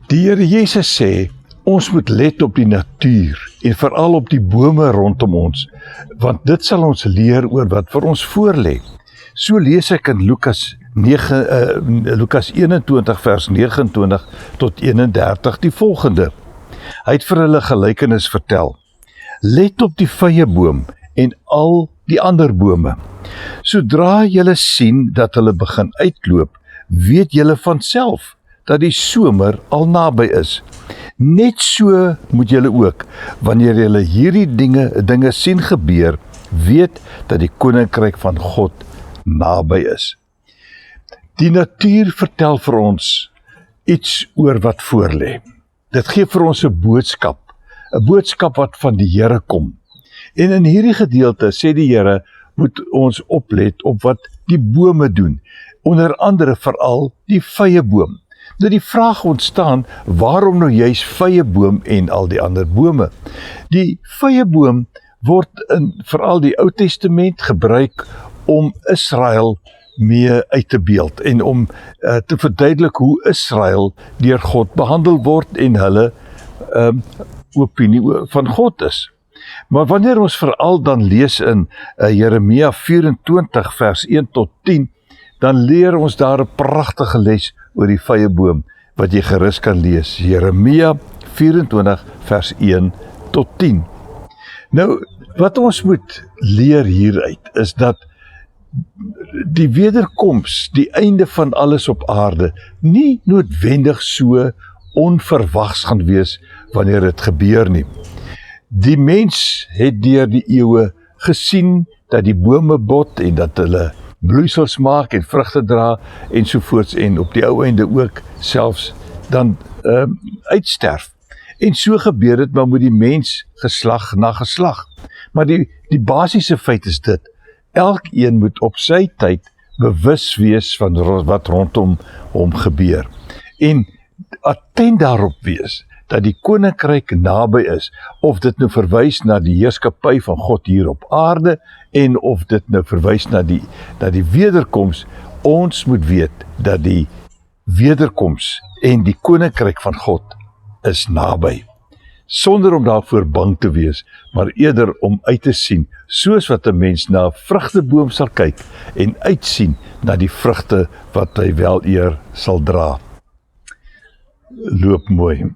Die Here Jesus sê, ons moet let op die natuur en veral op die bome rondom ons, want dit sal ons leer oor wat vir ons voorlê. So lees ek in Lukas 21 vers 29 tot 31 die volgende. Hy het vir hulle gelykenis vertel. Let op die vyeboom en al die ander bome. Sodra julle sien dat hulle begin uitloop, weet julle vanself dat die somer al naby is. Net so moet julle ook, wanneer julle hierdie dinge sien gebeur, weet dat die koninkryk van God naby is. Die natuur vertel vir ons iets oor wat voorlê. Dit gee vir ons 'n boodskap wat van die Here kom. En in hierdie gedeelte sê die Here, moet ons oplet op wat die bome doen, onder andere veral die vyeboom. Nou die vraag ontstaan, waarom nou juist vyeboom en al die ander bome? Die vyeboom word in veral die Ou Testament gebruik om Israel mee uit te beeld en om te verduidelik hoe Israel deur God behandel word en hulle opinie van God is. Maar wanneer ons veral dan lees in Jeremia 24 vers 1 tot 10, dan leer ons daar 'n pragtige les oor die vyeboom wat jy gerus kan lees. Jeremia 24 vers 1 tot 10. Nou, wat ons moet leer hieruit is dat die wederkoms, die einde van alles op aarde, nie noodwendig so onverwags gaan wees wanneer dit gebeur nie. Die mens het deur die eeue gesien dat die bome bot en dat hulle bloeisels maak en vrugte dra ensovoorts en op die ou einde ook selfs dan uitsterf. En so gebeur dit maar met die mens geslag na geslag. Maar die basiese feit is dit, elkeen moet op sy tyd bewus wees van wat rondom hom gebeur. En attent daarop wees dat die koninkryk naby is, of dit nou verwys na die heerskappy van God hier op aarde, en of dit nou verwys na die wederkoms, ons moet weet dat die wederkoms en die koninkryk van God is naby. Sonder om daarvoor bang te wees, maar eerder om uit te sien, soos wat 'n mens na 'n vrugteboom sal kyk en uitsien na die vrugte wat hy wel eer sal dra. Loop mooi.